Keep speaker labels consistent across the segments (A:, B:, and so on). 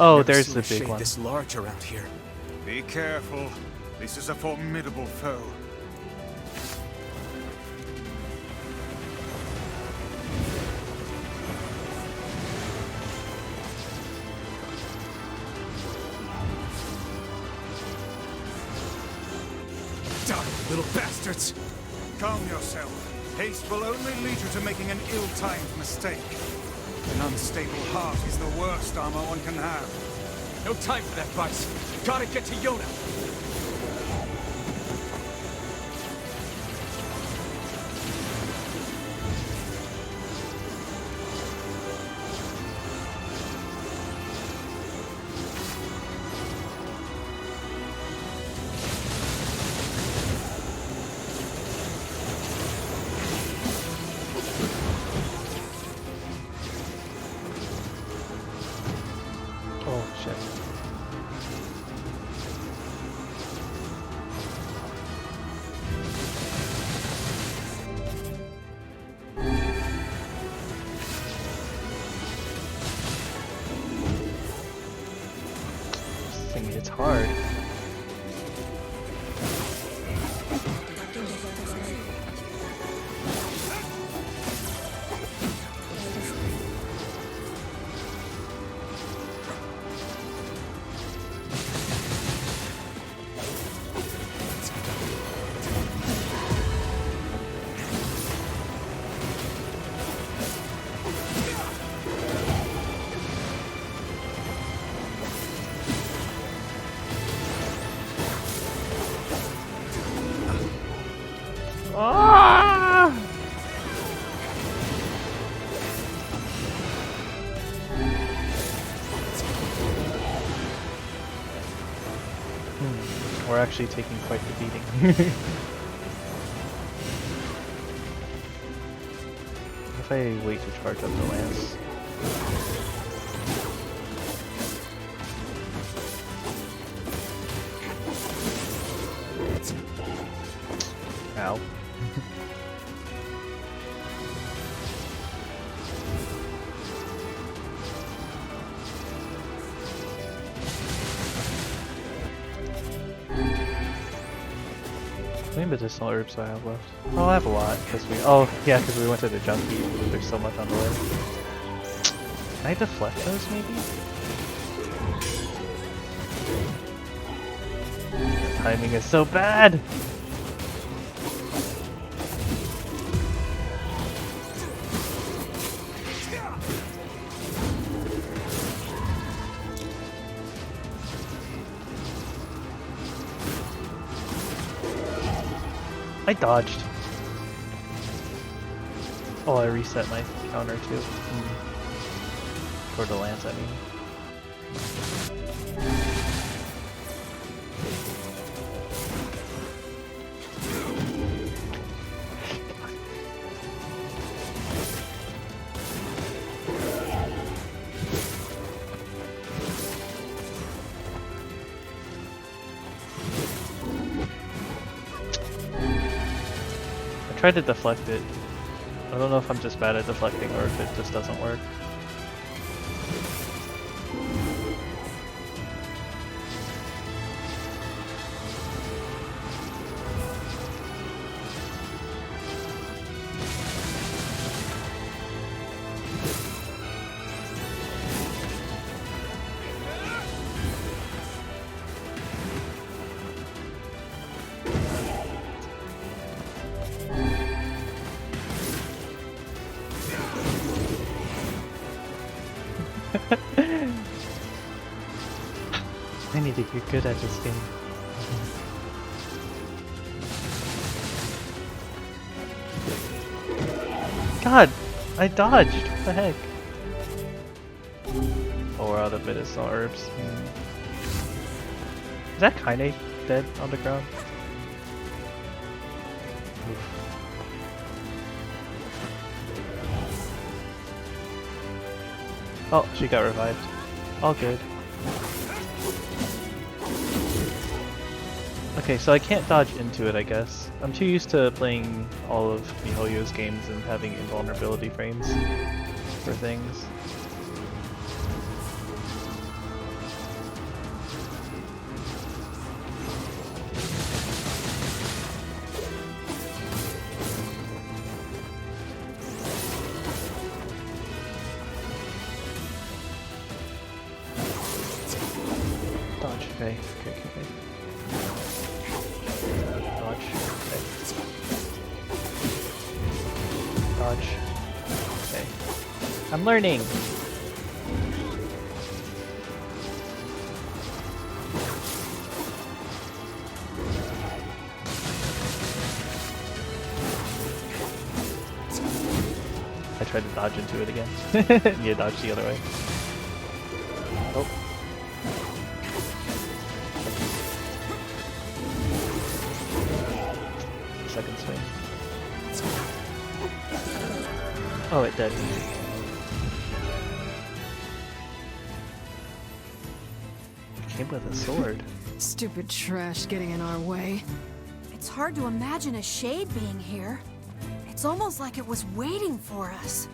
A: Oh,
B: Never
A: there's
B: seen
A: the
B: a
A: big
B: shade
A: one.
B: this large around here.
C: Be careful. This is a formidable foe.
B: Die, little bastards!
C: Calm yourself. Haste will only lead you to making an ill-timed mistake. An unstable heart is the worst armor one can have.
B: No time for that, Vice. Gotta get to Yona.
A: Oh shit. This thing hits hard. Ah! We're actually taking quite the beating. If I wait to charge up the lance. Ow. How many medicinal herbs do I have left? Oh, I have a lot, because we- oh, yeah, because we went to the junkie. There's so much on the way. Can I deflect those, maybe? The timing is so bad! I dodged. Oh, I reset my counter too. For the lance, I mean. I tried to deflect it. I don't know if I'm just bad at deflecting or if it just doesn't work. I need to get good at this game. God! I dodged! What the heck? Oh, we're out of medicinal herbs. Is that Kaine dead on the ground? Oof. Oh, she got revived. All good. Okay, so I can't dodge into it, I guess. I'm too used to playing all of MiHoYo's games and having invulnerability frames for things. Okay. Dodge. Okay. Dodge. Okay. I'm learning! I tried to dodge into it again. Yeah, dodge the other way. Oh. Second swing. Oh, it did. It came with a sword.
D: Stupid trash getting in our way.
E: It's hard to imagine a shade being here. It's almost like it was waiting for us.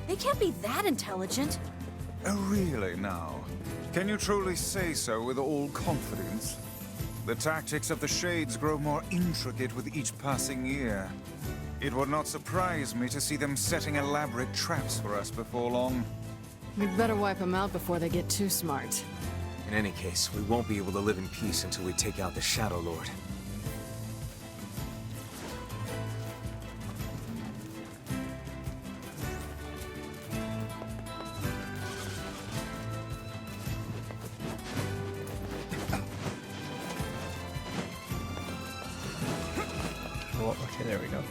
E: They can't be that intelligent.
C: Oh, really now? Can you truly say so with all confidence? The tactics of the Shades grow more intricate with each passing year. It would not surprise me to see them setting elaborate traps for us before long.
D: We'd better wipe them out before they get too smart.
B: In any case, we won't be able to live in peace until we take out the Shadow Lord.
A: Oh, okay, there we go.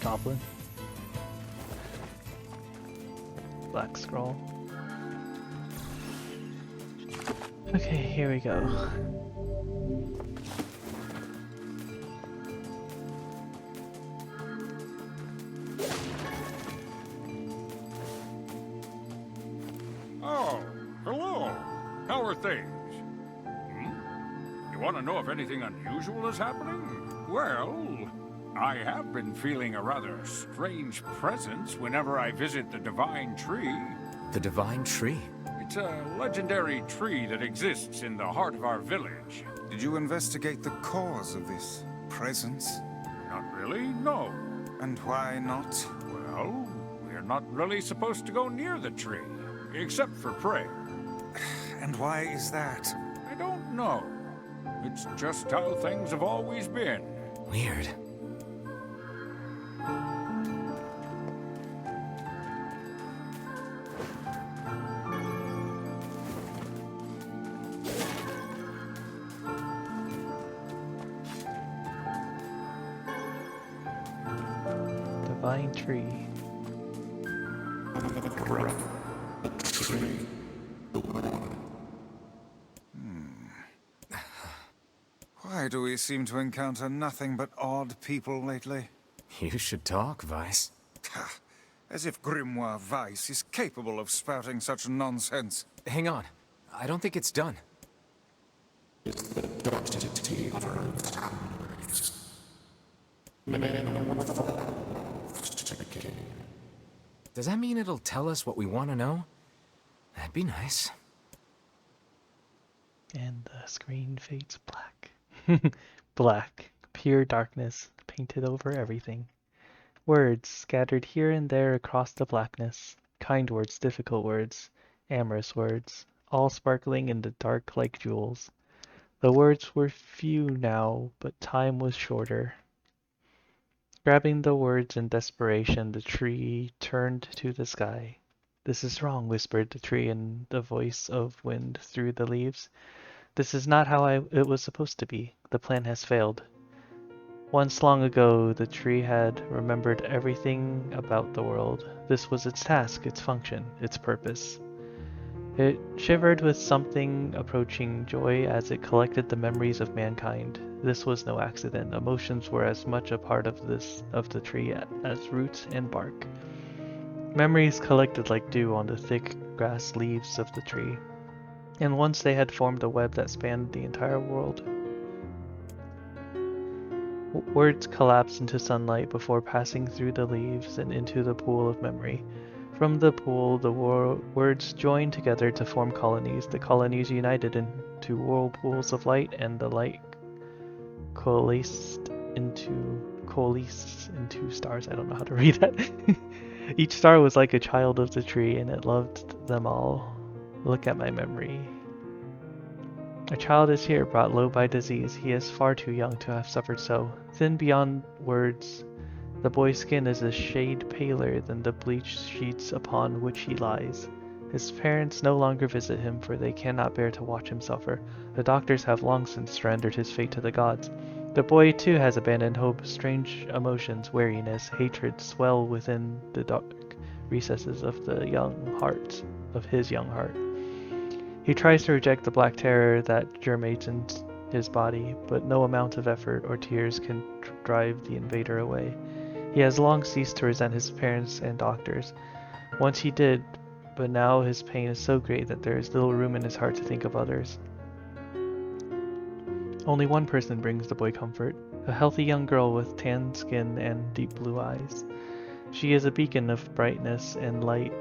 A: Goblin. Black scroll. Okay, here we go.
F: Oh, hello. How are things? You want to know if anything unusual is happening? Well, I have been feeling a rather strange presence whenever I visit the Divine Tree.
B: The Divine Tree?
F: It's a legendary tree that exists in the heart of our village.
C: Did you investigate the cause of this presence?
F: Not really, no.
C: And why not?
F: Well, we're not really supposed to go near the tree, except for prayer.
C: And why is that?
F: I don't know. It's just how things have always been.
B: Weird.
A: Divine tree.
C: Why do we seem to encounter nothing but odd people lately?
B: You should talk, Vice.
C: As if Grimoire Weiss is capable of spouting such nonsense.
B: Hang on. I don't think it's done. Does that mean it'll tell us what we want to know? That'd be nice.
A: And the screen fades black. Black, pure darkness, painted over everything. Words scattered here and there across the blackness. Kind words, difficult words, amorous words, all sparkling in the dark like jewels. The words were few now, but time was shorter. Grabbing the words in desperation, the tree turned to the sky. "This is wrong," whispered the tree in the voice of wind through the leaves. "This is not how it was supposed to be. The plan has failed." Once long ago, the tree had remembered everything about the world. This was its task, its function, its purpose. It shivered with something approaching joy as it collected the memories of mankind. This was no accident. Emotions were as much a part of the tree as roots and bark. Memories collected like dew on the thick grass leaves of the tree. And once they had formed a web that spanned the entire world. Words collapsed into sunlight before passing through the leaves and into the pool of memory. From the pool, the words joined together to form colonies. The colonies united into whirlpools of light, and the light coalesced into stars. I don't know how to read that. Each star was like a child of the tree, and it loved them all. Look at my memory. A child is here, brought low by disease. He is far too young to have suffered so. Thin beyond words, the boy's skin is a shade paler than the bleached sheets upon which he lies. His parents no longer visit him, for they cannot bear to watch him suffer. The doctors have long since surrendered his fate to the gods. The boy too has abandoned hope. Strange emotions, weariness, hatred swell within the dark recesses of his young heart. He tries to reject the black terror that germinates in his body, but no amount of effort or tears can drive the invader away. He has long ceased to resent his parents and doctors. Once he did, but now his pain is so great that there is little room in his heart to think of others. Only one person brings the boy comfort, a healthy young girl with tan skin and deep blue eyes. She is a beacon of brightness and light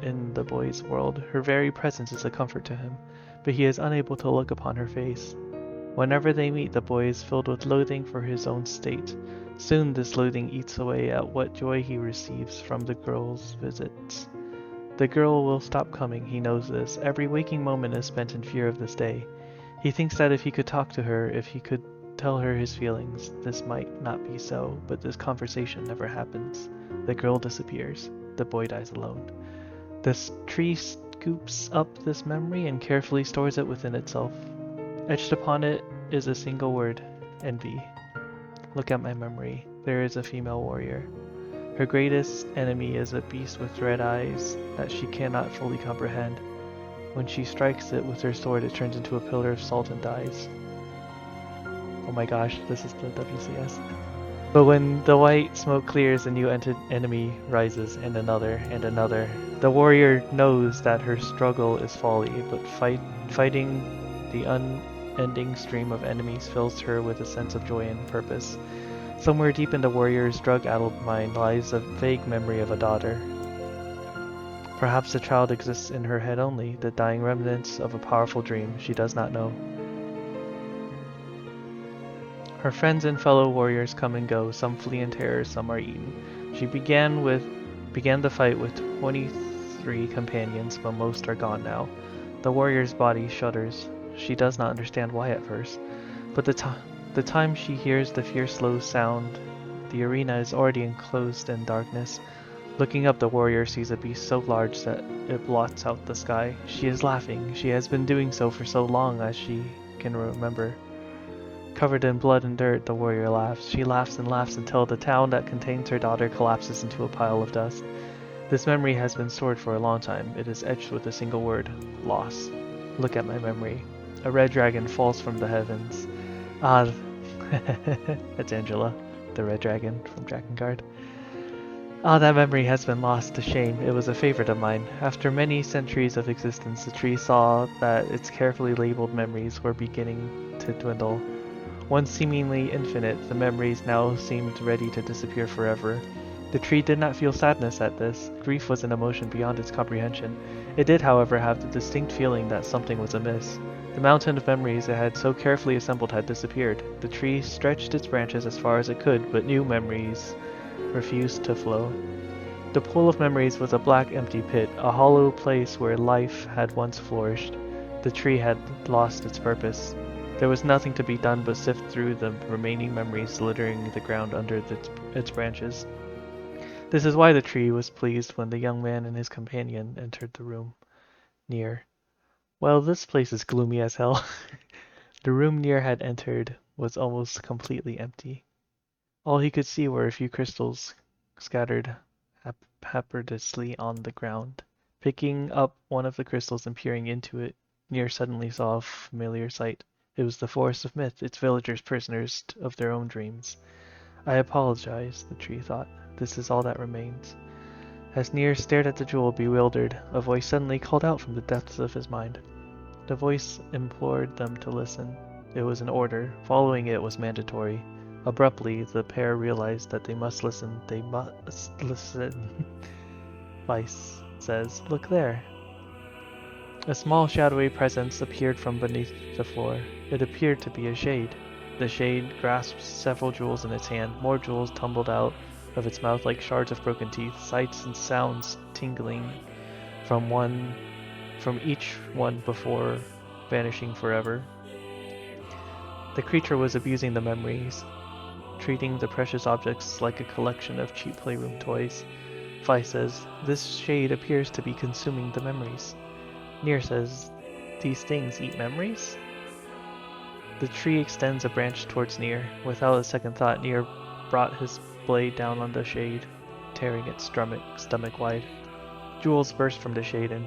A: in the boy's world. Her very presence is a comfort to him, but he is unable to look upon her face. Whenever they meet, the boy is filled with loathing for his own state. Soon this loathing eats away at what joy he receives from the girl's visits. The girl will stop coming, he knows this. Every waking moment is spent in fear of this day. He thinks that if he could talk to her, if he could tell her his feelings, this might not be so, but this conversation never happens. The girl disappears. The boy dies alone. The tree scoops up this memory and carefully stores it within itself. Etched upon it is a single word, envy. Look at my memory. There is a female warrior. Her greatest enemy is a beast with red eyes that she cannot fully comprehend. When she strikes it with her sword, it turns into a pillar of salt and dies. Oh my gosh, this is the WCS. But when the white smoke clears, a new enemy rises, and another, and another. The warrior knows that her struggle is folly, but fighting the unending stream of enemies fills her with a sense of joy and purpose. Somewhere deep in the warrior's drug-addled mind lies a vague memory of a daughter. Perhaps the child exists in her head only, the dying remnants of a powerful dream she does not know. Her friends and fellow warriors come and go, some flee in terror, some are eaten. She began the fight with 23 companions, but most are gone now. The warrior's body shudders. She does not understand why at first, but the time she hears the fierce low sound, the arena is already enclosed in darkness. Looking up, the warrior sees a beast so large that it blots out the sky. She is laughing. She has been doing so for so long as she can remember. Covered in blood and dirt, the warrior laughs. She laughs and laughs until the town that contains her daughter collapses into a pile of dust. This memory has been stored for a long time. It is etched with a single word, loss. Look at my memory. A red dragon falls from the heavens. Ah, that's Angela, the red dragon from Drakengard. Ah, that memory has been lost to shame. It was a favorite of mine. After many centuries of existence, the tree saw that its carefully labeled memories were beginning to dwindle. Once seemingly infinite, the memories now seemed ready to disappear forever. The tree did not feel sadness at this. Grief was an emotion beyond its comprehension. It did, however, have the distinct feeling that something was amiss. The mountain of memories it had so carefully assembled had disappeared. The tree stretched its branches as far as it could, but new memories refused to flow. The pool of memories was a black, empty pit, a hollow place where life had once flourished. The tree had lost its purpose. There was nothing to be done but sift through the remaining memories littering the ground under its branches. This is why the tree was pleased when the young man and his companion entered the room. Nier. Well, this place is gloomy as hell. The room Nier had entered was almost completely empty. All he could see were a few crystals scattered haphazardly on the ground. Picking up one of the crystals and peering into it, Nier suddenly saw a familiar sight. It was the forest of myth, its villagers prisoners of their own dreams. I apologize, the tree thought. This is all that remains. As Nier stared at the jewel, bewildered, a voice suddenly called out from the depths of his mind. The voice implored them to listen. It was an order. Following it was mandatory. Abruptly, the pair realized that they must listen. They must listen. Vice says, "Look there." A small shadowy presence appeared from beneath the floor. It appeared to be a shade. The shade grasped several jewels in its hand. More jewels tumbled out of its mouth like shards of broken teeth, sights and sounds tingling from each one before vanishing forever. The creature was abusing the memories, treating the precious objects like a collection of cheap playroom toys. Fi says, "This shade appears to be consuming the memories." Nier says, "These things eat memories?" The tree extends a branch towards Nier. Without a second thought, Nier brought his blade down on the shade, tearing its stomach wide. Jewels burst from the shade and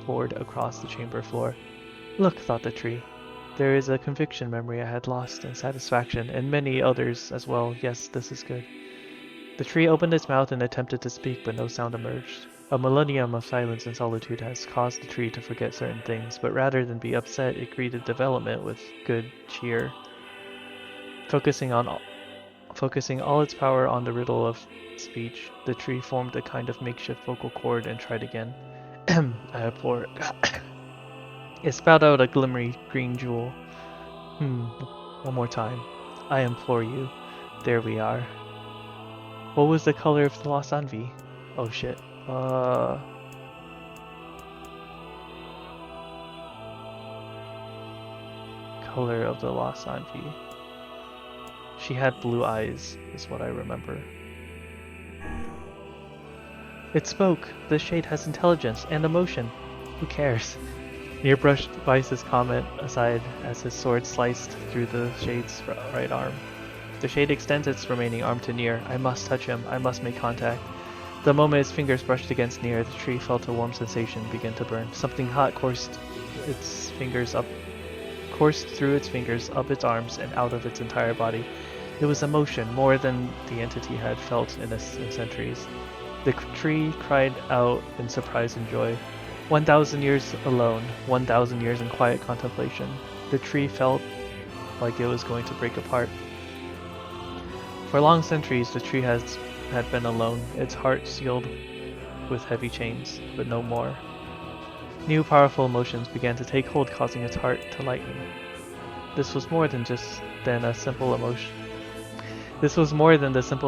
A: poured across the chamber floor. "Look," thought the tree. "There is a conviction memory I had lost, and satisfaction, and many others as well. Yes, this is good." The tree opened its mouth and attempted to speak, but no sound emerged. A millennium of silence and solitude has caused the tree to forget certain things, but rather than be upset, it greeted development with good cheer. Focusing all its power on the riddle of speech, the tree formed a kind of makeshift vocal cord and tried again. "I implore." It spat out a glimmering green jewel. One more time. "I implore you." There we are. What was the color of the lost envy? Oh shit. Color of the lost envy. She had blue eyes, is what I remember. It spoke. This shade has intelligence and emotion. Who cares? Nier brushed Vice's comment aside as his sword sliced through the shade's right arm. The shade extends its remaining arm to Nier. "I must touch him. I must make contact." The moment its fingers brushed against Nier, the tree felt a warm sensation begin to burn. Something hot coursed through its fingers, up its arms, and out of its entire body. It was emotion, more than the entity had felt in centuries. The tree cried out in surprise and joy. 1,000 years alone, 1,000 years in quiet contemplation. The tree felt like it was going to break apart. For long centuries, the tree had been alone, its heart sealed with heavy chains, but no more. New powerful emotions began to take hold, causing its heart to lighten. This was more than the simple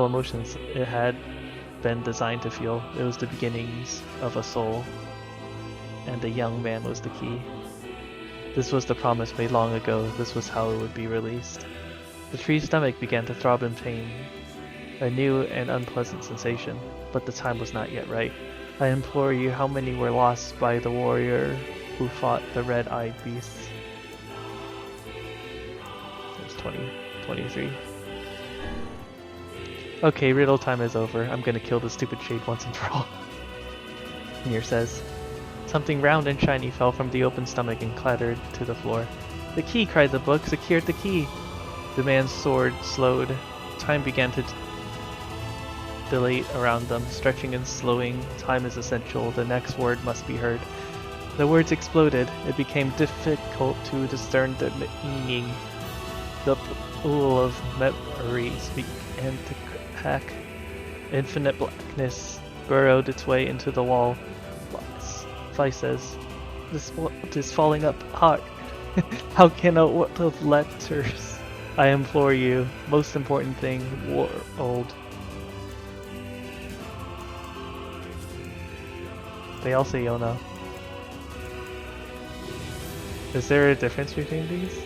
A: emotions it had been designed to feel. It was the beginnings of a soul, and the young man was the key. This was the promise made long ago. This was how it would be released. The tree's stomach began to throb in pain, a new and unpleasant sensation, but the time was not yet right. "I implore you, how many were lost by the warrior who fought the red-eyed beasts?" It was 23. "Okay, riddle time is over. I'm gonna kill the stupid shade once and for all," Nier says. Something round and shiny fell from the open stomach and clattered to the floor. "The key!" cried the book. "Secured the key!" The man's sword slowed. Time began to dilate around them, stretching and slowing. Time is essential. The next word must be heard. The words exploded. It became difficult to discern the meaning. The pool of memories began to pack. Infinite blackness burrowed its way into the wall. Vice says, "This world is falling apart. How can a world of letters? I implore you, most important thing, world." They all say Yona. Is there a difference between these?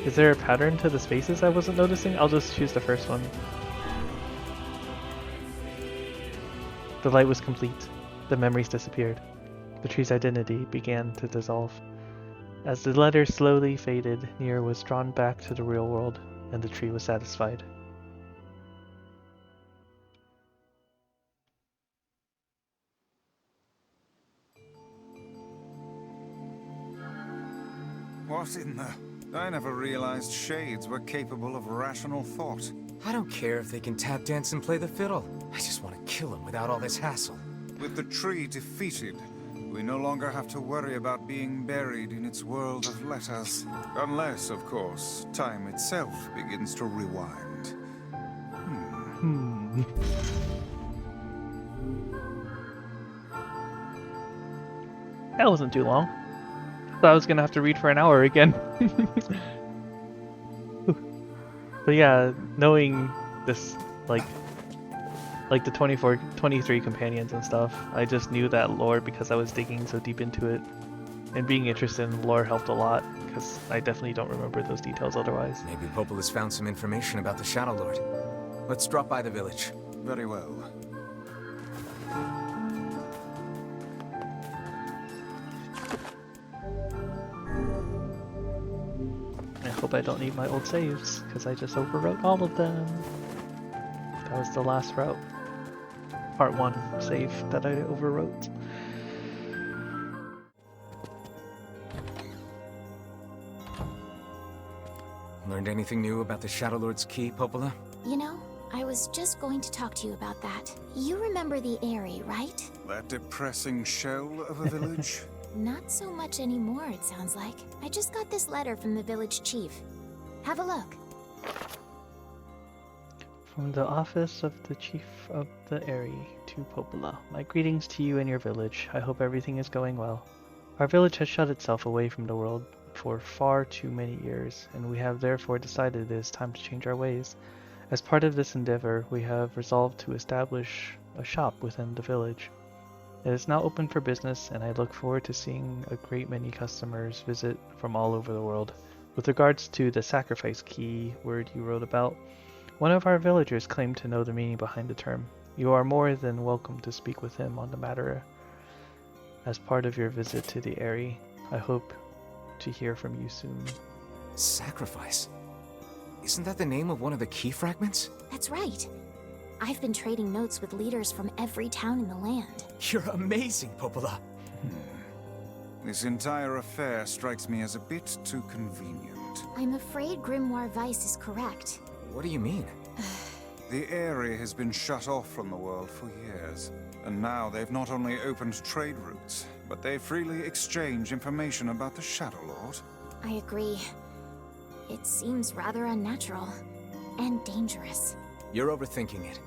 A: Is there a pattern to the spaces I wasn't noticing? I'll just choose the first one. The light was complete. The memories disappeared. The tree's identity began to dissolve. As the letters slowly faded, Nier was drawn back to the real world, and the tree was satisfied.
C: What in the... I never realized shades were capable of rational thought.
B: I don't care if they can tap dance and play the fiddle. I just want to kill them without all this hassle.
C: With the tree defeated, we no longer have to worry about being buried in its world of letters. Unless, of course, time itself begins to rewind.
A: That wasn't too long. Thought I was gonna have to read for an hour again. But yeah, knowing this, like the 23 companions and stuff, I just knew that lore because I was digging so deep into it. And being interested in lore helped a lot, because I definitely don't remember those details otherwise.
B: Maybe Popola's found some information about the Shadow Lord. Let's drop by the village.
C: Very well.
A: I hope I don't need my old saves, because I just overwrote all of them. That was the last route. Part 1 save that I overwrote.
B: Learned anything new about the Shadow Lord's key, Popola?
G: You know, I was just going to talk to you about that. You remember the Eyrie, right?
C: That depressing shell of a village?
G: Not so much anymore, it sounds like. I just got this letter from the village chief. Have a look.
A: From the office of the chief of the Eyrie to Popola. My greetings to you and your village. I hope everything is going well. Our village has shut itself away from the world for far too many years, and we have therefore decided it is time to change our ways. As part of this endeavor, we have resolved to establish a shop within the village. It is now open for business, and I look forward to seeing a great many customers visit from all over the world. With regards to the sacrifice key word you wrote about, one of our villagers claimed to know the meaning behind the term. You are more than welcome to speak with him on the matter as part of your visit to the Eyrie. I hope to hear from you soon.
B: Sacrifice? Isn't that the name of one of the key fragments?
G: That's right. I've been trading notes with leaders from every town in the land.
B: You're amazing, Popola.
C: This entire affair strikes me as a bit too convenient.
G: I'm afraid Grimoire Weiss is correct.
B: What do you mean?
C: The Eyrie has been shut off from the world for years, and now they've not only opened trade routes, but they freely exchange information about the Shadow Lord.
G: I agree. It seems rather unnatural and dangerous.
B: You're overthinking it.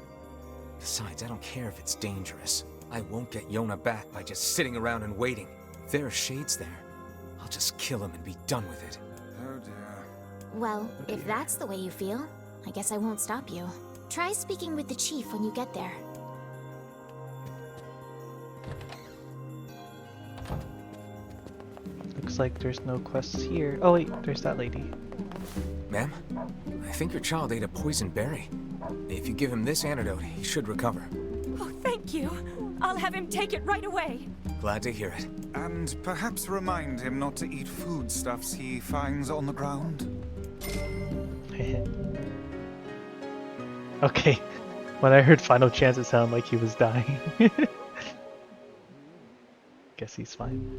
B: Besides, I don't care if it's dangerous. I won't get Yona back by just sitting around and waiting. If there are shades there, I'll just kill him and be done with it.
C: Oh dear.
G: Well, if that's the way you feel, I guess I won't stop you. Try speaking with the chief when you get there.
A: Looks like there's no quests here. Oh wait, there's that lady.
B: Ma'am, I think your child ate a poison berry. If you give him this antidote, he should recover.
H: Oh, thank you. I'll have him take it right away.
B: Glad to hear it.
C: And perhaps remind him not to eat foodstuffs he finds on the ground.
A: Okay, when I heard Final Chance, it sounded like he was dying. Guess he's fine.